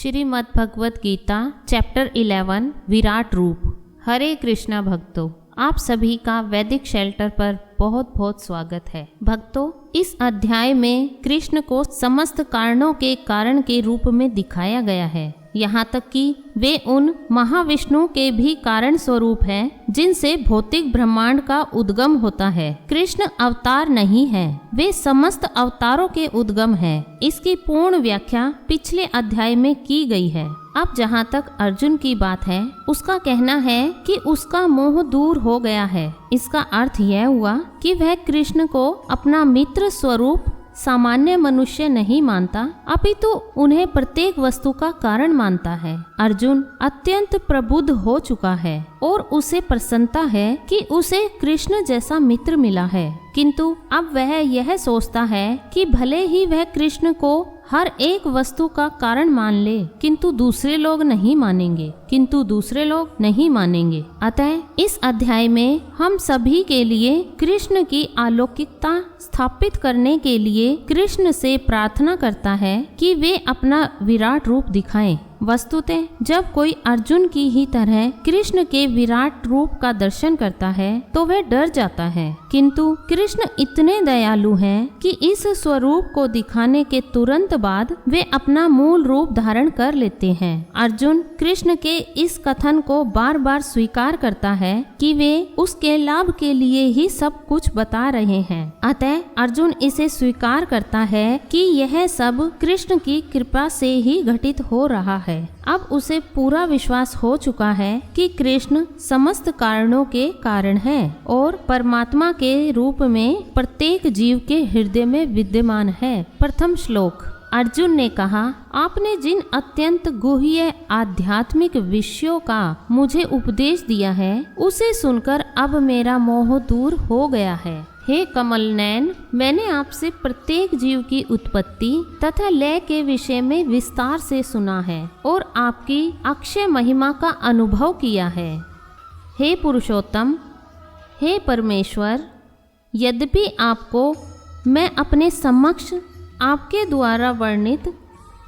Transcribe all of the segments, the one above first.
Shrimad Bhagavad Gita chapter 11 Virat रूप। हरे कृष्णा भक्तों, आप सभी का वैदिक शेल्टर पर बहुत बहुत स्वागत है। भक्तों, इस अध्याय में कृष्ण को समस्त कारणों के कारण के रूप में दिखाया गया है, यहाँ तक कि वे उन महाविष्णु के भी कारण स्वरूप हैं जिनसे भौतिक ब्रह्मांड का उद्गम होता है। कृष्ण अवतार नहीं है, वे समस्त अवतारों के उद्गम है। इसकी पूर्ण व्याख्या पिछले अध्याय में की गई है। अब जहाँ तक अर्जुन की बात है, उसका कहना है कि उसका मोह दूर हो गया है। इसका अर्थ यह हुआ कि वह कृष्ण को अपना मित्र स्वरूप सामान्य मनुष्य नहीं मानता, अपितु उन्हें प्रत्येक वस्तु का कारण मानता है। अर्जुन अत्यंत प्रबुद्ध हो चुका है और उसे प्रसन्नता है कि उसे कृष्ण जैसा मित्र मिला है, किंतु अब वह यह सोचता है कि भले ही वह कृष्ण को हर एक वस्तु का कारण मान ले, किंतु दूसरे लोग नहीं मानेंगे। अतः इस अध्याय में हम सभी के लिए कृष्ण की अलौकिकता स्थापित करने के लिए कृष्ण से प्रार्थना करता है कि वे अपना विराट रूप दिखाएं। वस्तुतः जब कोई अर्जुन की ही तरह कृष्ण के विराट रूप का दर्शन करता है तो वह डर जाता है, किंतु कृष्ण इतने दयालु हैं कि इस स्वरूप को दिखाने के तुरंत बाद वे अपना मूल रूप धारण कर लेते हैं। अर्जुन कृष्ण के इस कथन को बार बार स्वीकार करता है कि वे उसके लाभ के लिए ही सब कुछ बता रहे हैं। अतः अर्जुन इसे स्वीकार करता है कि यह सब कृष्ण की कृपा से ही घटित हो रहा है। अब उसे पूरा विश्वास हो चुका है कि कृष्ण समस्त कारणों के कारण है और परमात्मा के रूप में प्रत्येक जीव के हृदय में विद्यमान है। प्रथम श्लोक। अर्जुन ने कहा, आपने जिन अत्यंत गुह्य आध्यात्मिक विषयों का मुझे उपदेश दिया है, उसे सुनकर अब मेरा मोह दूर हो गया है। हे कमल नयन, मैंने आपसे प्रत्येक जीव की उत्पत्ति तथा लय के विषय में विस्तार से सुना है और आपकी अक्षय महिमा का अनुभव किया है। हे पुरुषोत्तम, हे परमेश्वर, यद्यपि आपको मैं अपने समक्ष आपके द्वारा वर्णित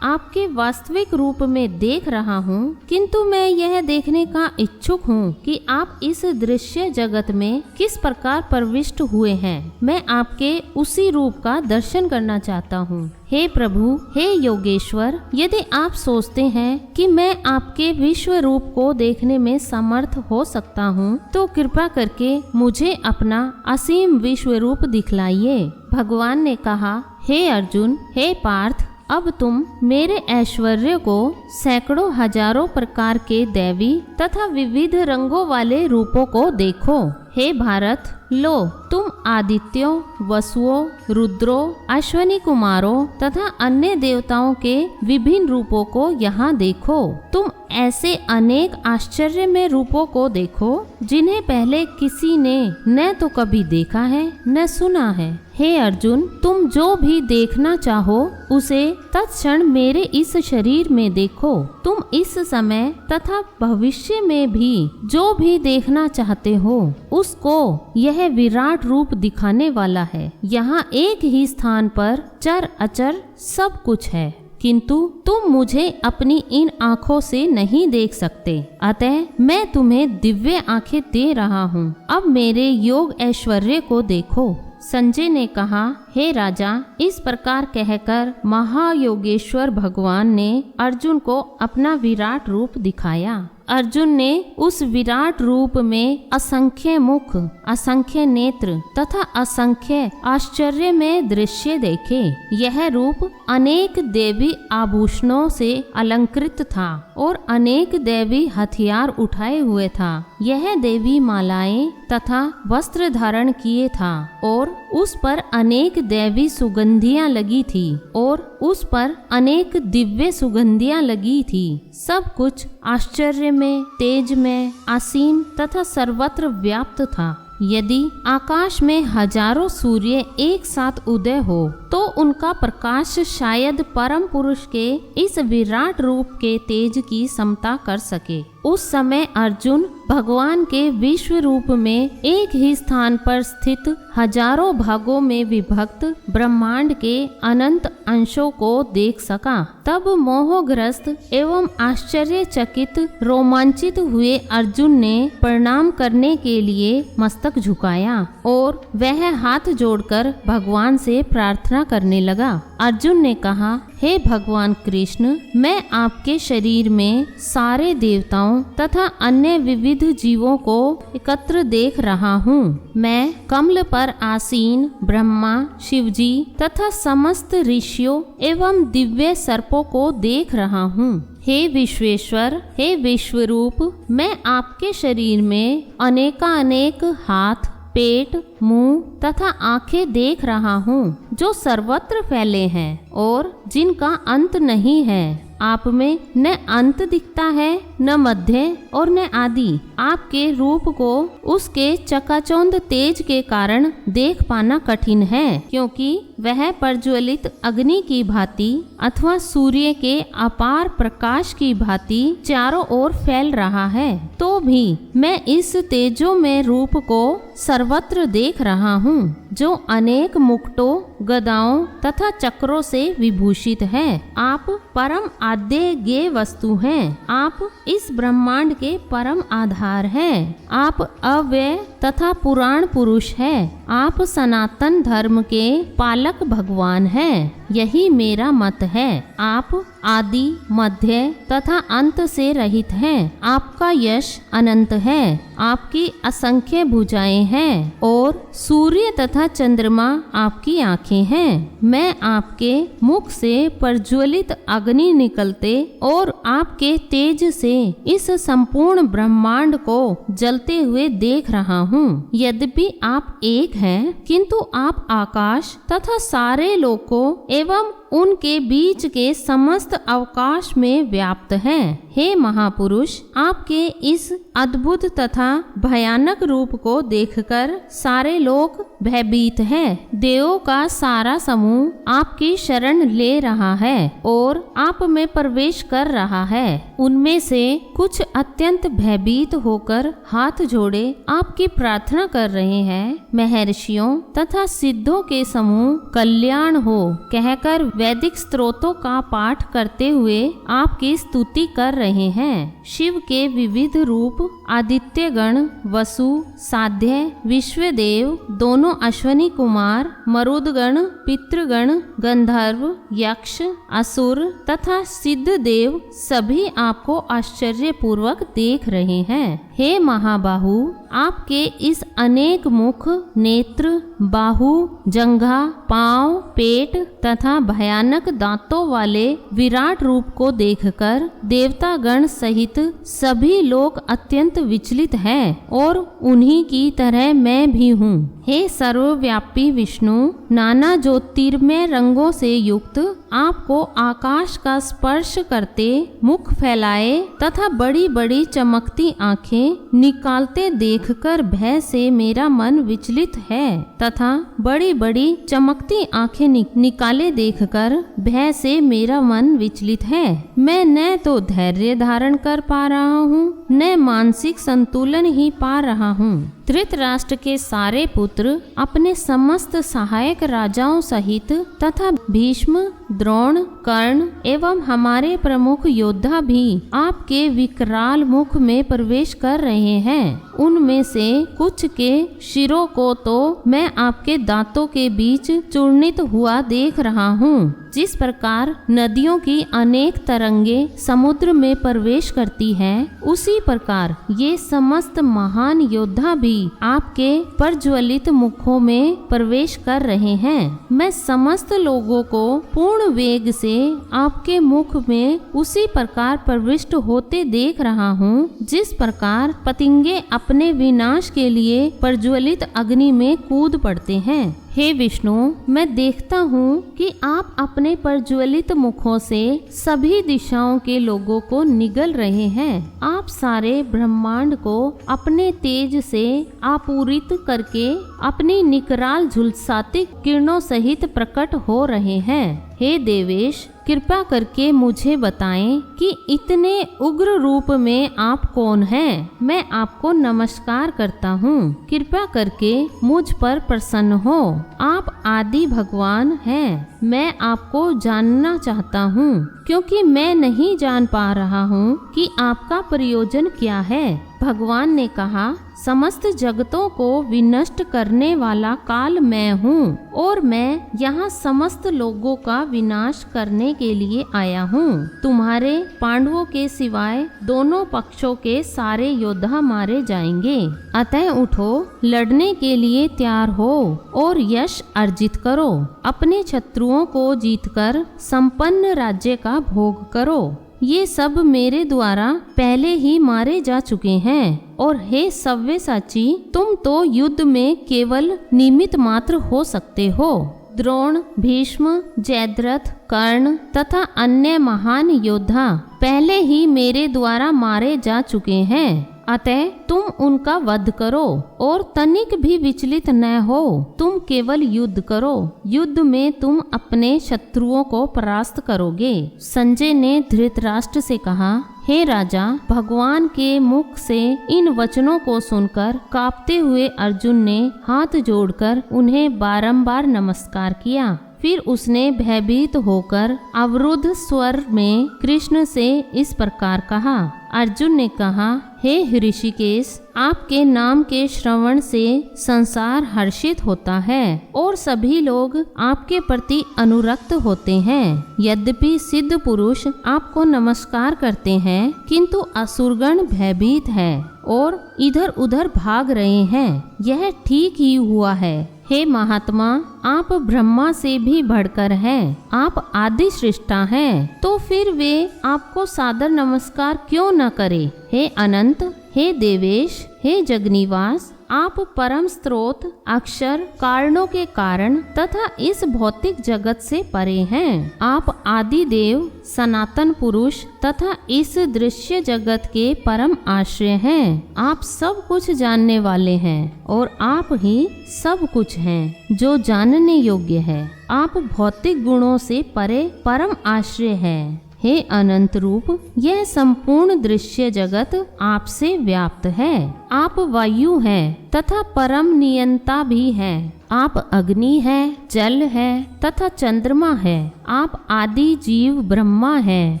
आपके वास्तविक रूप में देख रहा हूँ, किंतु मैं यह देखने का इच्छुक हूँ कि आप इस दृश्य जगत में किस प्रकार प्रविष्ट हुए हैं। मैं आपके उसी रूप का दर्शन करना चाहता हूँ। हे प्रभु, हे योगेश्वर, यदि आप सोचते हैं कि मैं आपके विश्व रूप को देखने में समर्थ हो सकता हूँ, तो कृपा करके मुझे अपना असीम विश्व रूप दिखलाइए। भगवान ने कहा, हे अर्जुन, हे पार्थ, अब तुम मेरे ऐश्वर्य को सैकड़ों हजारों प्रकार के दैवी तथा विविध रंगों वाले रूपों को देखो। हे भारत, लो तुम आदित्यों, वसुओं, रुद्रों, अश्वनी कुमारों तथा अन्य देवताओं के विभिन्न रूपों को यहाँ देखो। तुम ऐसे अनेक आश्चर्य में रूपों को देखो जिन्हें पहले किसी ने न तो कभी देखा है न सुना है। हे अर्जुन, तुम जो भी देखना चाहो उसे तत्क्षण मेरे इस शरीर में देखो। तुम इस समय तथा भविष्य में भी जो भी देखना चाहते हो उसको यह विराट रूप दिखाने वाला है। यहाँ एक ही स्थान पर चर अचर सब कुछ है, किंतु तुम मुझे अपनी इन आँखों से नहीं देख सकते। अतः मैं तुम्हें दिव्य आँखें दे रहा हूँ। अब मेरे योग ऐश्वर्य को देखो। संजय ने कहा, हे राजा, इस प्रकार कहकर महायोगेश्वर भगवान ने अर्जुन को अपना विराट रूप दिखाया। अर्जुन ने उस विराट रूप में असंख्य मुख, असंख्य नेत्र तथा असंख्य आश्चर्य में दृश्य देखे। यह रूप अनेक देवी आभूषणों से अलंकृत था और अनेक देवी हथियार उठाए हुए था। यह देवी मालाएं तथा वस्त्र धारण किए था और उस पर अनेक दैवी सुगंधियां लगी थी और उस पर अनेक दिव्य सुगंधियां लगी थी। सब कुछ आश्चर्य में, तेज में, असीम तथा सर्वत्र व्याप्त था। यदि आकाश में हजारों सूर्य एक साथ उदय हो तो उनका प्रकाश शायद परम पुरुष के इस विराट रूप के तेज की समता कर सके। उस समय अर्जुन भगवान के विश्व रूप में एक ही स्थान पर स्थित हजारों भागों में विभक्त ब्रह्मांड के अनंत अंशों को देख सका। तब मोहग्रस्त एवं आश्चर्यचकित रोमांचित हुए अर्जुन ने प्रणाम करने के लिए मस्तक झुकाया और वह हाथ जोड़कर भगवान से प्रार्थना करने लगा। अर्जुन ने कहा, हे भगवान कृष्ण, मैं आपके शरीर में सारे देवताओं तथा अन्य विविध जीवों को एकत्र देख रहा हूँ। मैं कमल पर आसीन ब्रह्मा, शिवजी तथा समस्त ऋषियों एवं दिव्य सर्पों को देख रहा हूँ। हे विश्वेश्वर, हे विश्वरूप, मैं आपके शरीर में अनेकानेक हाथ, पेट, मुंह तथा आंखें देख रहा हूँ, जो सर्वत्र फैले हैं और जिनका अंत नहीं है। आप में न अंत दिखता है, न मध्य और न आदि। आपके रूप को उसके चकाचौंध तेज के कारण देख पाना कठिन है, क्योंकि वह प्रज्वलित अग्नि की भांति अथवा सूर्य के अपार प्रकाश की भांति चारों ओर फैल रहा है। तो भी मैं इस तेजोमय रूप को सर्वत्र देख रहा हूँ, जो अनेक मुकुटों, गदाओं तथा चक्रों से विभूषित है। आप परम आद्य ज्ञेय वस्तु हैं। आप इस ब्रह्मांड के परम आधार हैं। आप अव्यय तथा पुराण पुरुष हैं। आप सनातन धर्म के पालक भगवान हैं। यही मेरा मत है। आप आदि, मध्य तथा अंत से रहित हैं। आपका यश अनंत है। आपकी असंख्य भुजाएं हैं और सूर्य तथा चंद्रमा आपकी आंखें हैं। मैं आपके मुख से प्रज्वलित अग्नि निकलते और आपके तेज से इस संपूर्ण ब्रह्मांड को जलते हुए देख रहा हूँ। यद्यपि आप एक हैं, किंतु आप आकाश तथा सारे लोकों एवं उनके बीच के समस्त अवकाश में व्याप्त हैं। हे महापुरुष, आपके इस अद्भुत तथा भयानक रूप को देखकर सारे लोग भयभीत हैं। देवों का सारा समूह आपकी शरण ले रहा है और आप में प्रवेश कर रहा है। उनमें से कुछ अत्यंत भयभीत होकर हाथ जोड़े आपकी प्रार्थना कर रहे हैं। महर्षियों तथा सिद्धों के समूह कल्याण हो कहकर वैदिक स्तोत्रों का पाठ करते हुए आपकी स्तुति कर रहे हैं। शिव के विविध रूप आदित्य गण, वसु, साध्य, विश्वदेव, दोनों अश्वनी कुमार, मरुदगण, पितृगण, गंधर्व, यक्ष, असुर तथा सिद्ध देव सभी आपको आश्चर्यपूर्वक देख रहे हैं। हे महाबाहु, आपके इस अनेक मुख, नेत्र, बाहु, जंघा, पांव, पेट तथा भयानक दांतों वाले विराट रूप को देखकर देवता गण सहित सभी लोग अत्यंत विचलित हैं और उन्हीं की तरह मैं भी हूँ। हे सर्वव्यापी विष्णु, नाना ज्योतिर्मय रंगों से युक्त आपको आकाश का स्पर्श करते मुख फैलाए तथा बड़ी बड़ी चमकती आंखें निकालते देखकर भय से मेरा मन विचलित है तथा बड़ी बड़ी चमकती आंखें निकाले देखकर भय से मेरा मन विचलित है। मैं न तो धैर्य धारण कर पा रहा हूँ, न मानसिक संतुलन ही पा रहा हूँ। धृतराष्ट्र के सारे पुत्र अपने समस्त सहायक राजाओं सहित तथा भीष्म, द्रोण, कर्ण एवं हमारे प्रमुख योद्धा भी आपके विकराल मुख में प्रवेश कर रहे हैं। उनमें से कुछ के शिरों को तो मैं आपके दांतों के बीच चूर्णित हुआ देख रहा हूँ। जिस प्रकार नदियों की अनेक तरंगे समुद्र में प्रवेश करती हैं, उसी प्रकार ये समस्त महान योद्धा भी आपके प्रज्वलित मुखों में प्रवेश कर रहे हैं। मैं समस्त लोगों को पूर्ण वेग से आपके मुख में उसी प्रकार प्रविष्ट होते देख रहा हूँ, जिस प्रकार पतंगे अपने विनाश के लिए प्रज्वलित अग्नि में कूद पड़ते हैं। हे विष्णु, मैं देखता हूँ कि आप अपने प्रज्वलित मुखों से सभी दिशाओं के लोगों को निगल रहे हैं। आप सारे ब्रह्मांड को अपने तेज से आपूरित करके अपनी निकराल झुलसाती किरणों सहित प्रकट हो रहे हैं। हे देवेश, कृपा करके मुझे बताएं कि इतने उग्र रूप में आप कौन हैं। मैं आपको नमस्कार करता हूँ। कृपा करके मुझ पर प्रसन्न हो। आप आदि भगवान हैं। मैं आपको जानना चाहता हूँ, क्योंकि मैं नहीं जान पा रहा हूँ कि आपका प्रयोजन क्या है। भगवान ने कहा, समस्त जगतों को विनष्ट करने वाला काल मैं हूँ और मैं यहाँ समस्त लोगों का विनाश करने के लिए आया हूँ। तुम्हारे पांडवों के सिवाय दोनों पक्षों के सारे योद्धा मारे जाएंगे। अतः उठो, लड़ने के लिए तैयार हो और यश अर्जित करो। अपने शत्रुओं को जीतकर संपन्न राज्य का भोग करो। ये सब मेरे द्वारा पहले ही मारे जा चुके हैं। और हे सव्यसाची, तुम तो युद्ध में केवल निमित्त मात्र हो सकते हो। द्रोण, भीष्म, जयद्रथ, कर्ण तथा अन्य महान योद्धा पहले ही मेरे द्वारा मारे जा चुके हैं। अतः तुम उनका वध करो और तनिक भी विचलित न हो। तुम केवल युद्ध करो। युद्ध में तुम अपने शत्रुओं को परास्त करोगे। संजय ने धृतराष्ट्र से कहा, हे राजा, भगवान के मुख से इन वचनों को सुनकर कांपते हुए अर्जुन ने हाथ जोड़कर उन्हें बारंबार नमस्कार किया। फिर उसने भयभीत होकर अवरुद्ध स्वर में कृष्ण से इस प्रकार कहा। अर्जुन ने कहा, हे ऋषिकेश, आपके नाम के श्रवण से संसार हर्षित होता है और सभी लोग आपके प्रति अनुरक्त होते हैं। यद्यपि सिद्ध पुरुष आपको नमस्कार करते हैं, किंतु असुरगण भयभीत है और इधर उधर भाग रहे हैं। यह ठीक ही हुआ है। हे महात्मा, आप ब्रह्मा से भी बढ़कर हैं। आप आदि सृष्टा हैं, तो फिर वे आपको सादर नमस्कार क्यों न करे। हे अनंत, हे देवेश, हे जगनिवास, आप परम स्रोत, अक्षर, कारणों के कारण तथा इस भौतिक जगत से परे हैं। आप आदि देव, सनातन पुरुष तथा इस दृश्य जगत के परम आश्रय हैं। आप सब कुछ जानने वाले हैं और आप ही सब कुछ हैं जो जानने योग्य है। आप भौतिक गुणों से परे परम आश्रय हैं। हे अनंत रूप, यह संपूर्ण दृश्य जगत आपसे व्याप्त है। आप वायु हैं तथा परम नियंता भी हैं। आप अग्नि है, जल है तथा चंद्रमा है। आप आदि जीव ब्रह्मा है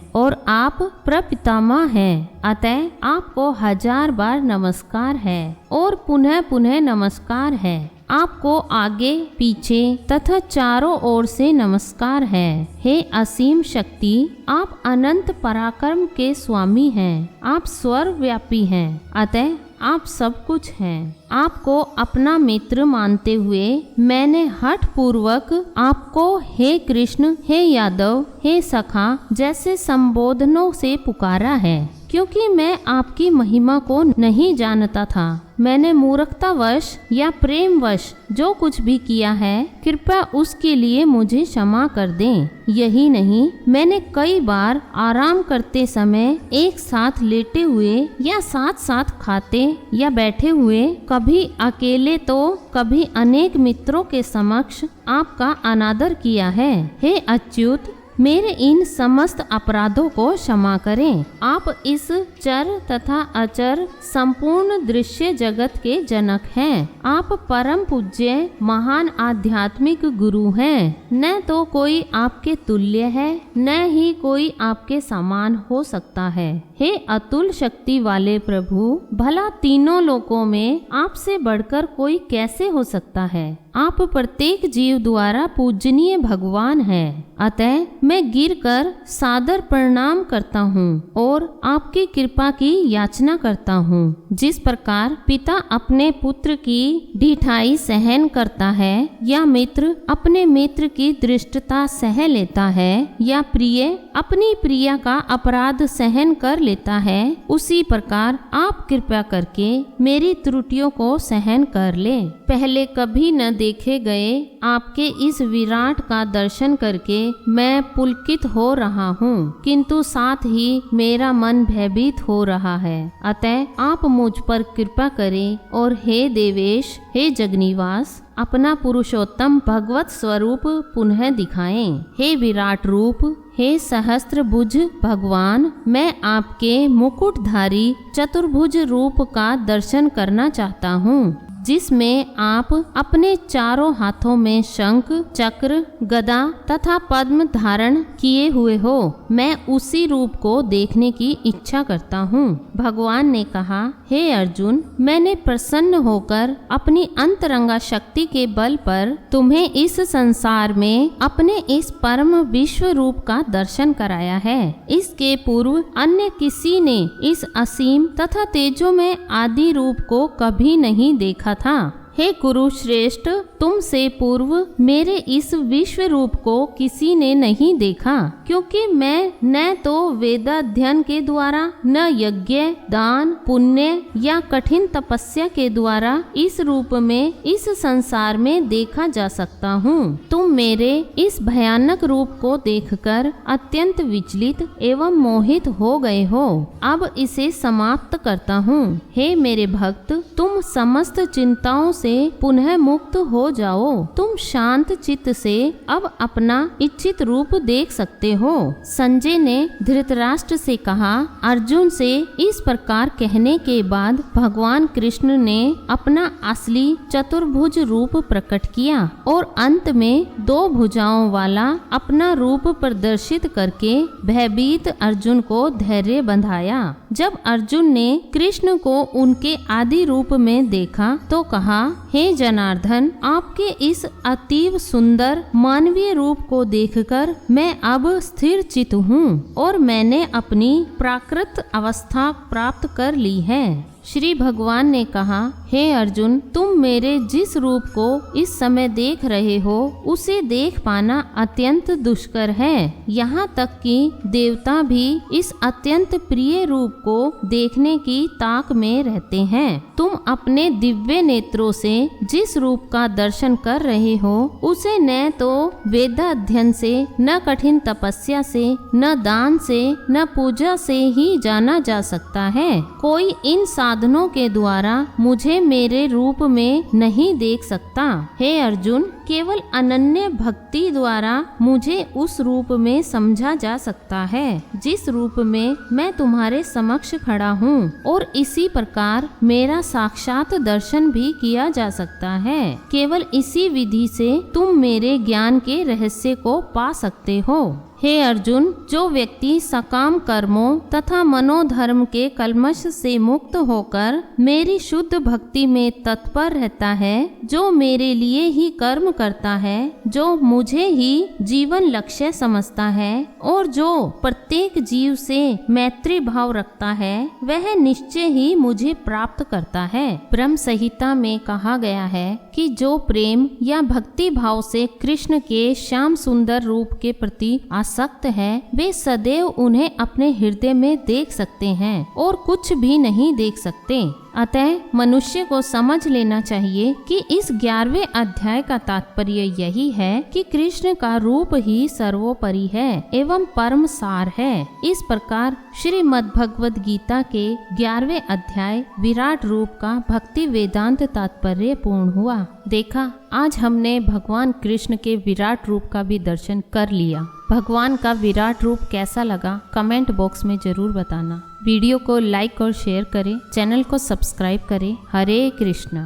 और आप प्रपितामह है। अतः आपको 1000 बार नमस्कार है और पुनः पुनः नमस्कार है। आपको आगे पीछे तथा चारों ओर से नमस्कार है। हे असीम शक्ति, आप अनंत पराक्रम के स्वामी हैं। आप सर्वव्यापी हैं, अतः आप सब कुछ हैं। आपको अपना मित्र मानते हुए मैंने हठ पूर्वक आपको हे कृष्ण, हे यादव, हे सखा जैसे संबोधनों से पुकारा है, क्योंकि मैं आपकी महिमा को नहीं जानता था। मैंने मूर्खतावश या प्रेमवश जो कुछ भी किया है, कृपया उसके लिए मुझे क्षमा कर दें। यही नहीं, मैंने कई बार आराम करते समय एक साथ लेटे हुए या साथ साथ खाते या बैठे हुए, कभी अकेले तो कभी अनेक मित्रों के समक्ष आपका अनादर किया है। हे अच्युत, मेरे इन समस्त अपराधों को क्षमा करें। आप इस चर तथा अचर संपूर्ण दृश्य जगत के जनक हैं। आप परम पूज्य महान आध्यात्मिक गुरु हैं। न तो कोई आपके तुल्य है, न ही कोई आपके समान हो सकता है। हे अतुल शक्ति वाले प्रभु, भला तीनों लोकों में आपसे बढ़कर कोई कैसे हो सकता है। आप प्रत्येक जीव द्वारा पूजनीय भगवान हैं। अतः मैं गिरकर सादर प्रणाम करता हूँ और आपकी कृपा की याचना करता हूँ। जिस प्रकार पिता अपने पुत्र की ढिठाई सहन करता है या मित्र अपने मित्र की दृष्टता सह लेता है या प्रिय अपनी प्रिया का अपराध सहन कर लेता है, उसी प्रकार आप कृपा करके मेरी त्रुटियों को सहन कर ले। पहले कभी न देखे गए आपके इस विराट का दर्शन करके मैं पुलकित हो रहा हूँ, किंतु साथ ही मेरा मन भयभीत हो रहा है। अतः आप मुझ पर कृपा करें और हे देवेश, हे जगन्निवास, अपना पुरुषोत्तम भगवत स्वरूप पुनः दिखाएं। हे विराट रूप, हे सहस्त्रभुज भगवान, मैं आपके मुकुटधारी चतुर्भुज रूप का दर्शन करना चाहता हूँ, जिसमें आप अपने चारों हाथों में शंख, चक्र, गदा तथा पद्म धारण किए हुए हो। मैं उसी रूप को देखने की इच्छा करता हूँ। भगवान ने कहा, हे अर्जुन, मैंने प्रसन्न होकर अपनी अंतरंगा शक्ति के बल पर तुम्हें इस संसार में अपने इस परम विश्व रूप का दर्शन कराया है। इसके पूर्व अन्य किसी ने इस असीम तथा तेजोमय आदि रूप को कभी नहीं देखा था। हे कुरुश्रेष्ठ, तुमसे पूर्व मेरे इस विश्व रूप को किसी ने नहीं देखा, क्योंकि मैं न तो वेदाध्ययन के द्वारा, न यज्ञ, दान, पुण्य या कठिन तपस्या के द्वारा इस रूप में इस संसार में देखा जा सकता हूँ। तुम मेरे इस भयानक रूप को देखकर अत्यंत विचलित एवं मोहित हो गए हो। अब इसे समाप्त करता हूँ। हे मेरे भक्त, तुम समस्त चिंताओं से पुनः मुक्त हो जाओ। तुम शांत चित्त से अब अपना इच्छित रूप देख सकते हो। संजय ने धृतराष्ट्र से कहा। अर्जुन से इस प्रकार कहने के बाद भगवान कृष्ण ने अपना असली चतुर्भुज रूप प्रकट किया और अंत में 2 भुजाओं वाला अपना रूप प्रदर्शित करके भयभीत अर्जुन को धैर्य बंधाया। जब अर्जुन ने कृष्ण को उनके आदि रूप में देखा तो कहा, हे जनार्दन, आपके इस अतीव सुंदर मानवीय रूप को देखकर मैं अब स्थिर चित्त हूँ और मैंने अपनी प्राकृत अवस्था प्राप्त कर ली है। श्री भगवान ने कहा, हे अर्जुन, तुम मेरे जिस रूप को इस समय देख रहे हो उसे देख पाना अत्यंत दुष्कर है। यहाँ तक कि देवता भी इस अत्यंत प्रिय रूप को देखने की ताक में रहते हैं। तुम अपने दिव्य नेत्रों से जिस रूप का दर्शन कर रहे हो उसे न तो वेदाध्ययन से, न कठिन तपस्या से, न दान से, न पूजा से ही जाना जा सकता है। कोई इन साधनों के द्वारा मुझे मेरे रूप में नहीं देख सकता। हे अर्जुन, केवल अनन्य भक्ति द्वारा मुझे उस रूप में समझा जा सकता है जिस रूप में मैं तुम्हारे समक्ष खड़ा हूँ, और इसी प्रकार मेरा साक्षात दर्शन भी किया जा सकता है। केवल इसी विधि से तुम मेरे ज्ञान के रहस्य को पा सकते हो। हे अर्जुन, जो व्यक्ति सकाम कर्मों तथा मनोधर्म के कल्मश से मुक्त होकर मेरी शुद्ध भक्ति में तत्पर रहता है, जो मेरे लिए ही कर्म करता है, जो मुझे ही जीवन लक्ष्य समझता है और जो प्रत्येक जीव से मैत्री भाव रखता है, वह निश्चय ही मुझे प्राप्त करता है। ब्रह्म संहिता में कहा गया है कि जो प्रेम या भक्ति भाव से कृष्ण के श्याम सुंदर रूप के प्रति आसक्त है, वे सदैव उन्हें अपने हृदय में देख सकते हैं और कुछ भी नहीं देख सकते। अतः मनुष्य को समझ लेना चाहिए कि इस 11वें अध्याय का तात्पर्य यही है कि कृष्ण का रूप ही सर्वोपरि है एवं परम सार है। इस प्रकार श्रीमद् भगवद गीता के 11वें अध्याय विराट रूप का भक्ति वेदांत तात्पर्य पूर्ण हुआ। देखा, आज हमने भगवान कृष्ण के विराट रूप का भी दर्शन कर लिया। भगवान का विराट रूप कैसा लगा कमेंट बॉक्स में जरूर बताना। वीडियो को लाइक और शेयर करें, चैनल को सब्सक्राइब करें। हरे कृष्णा।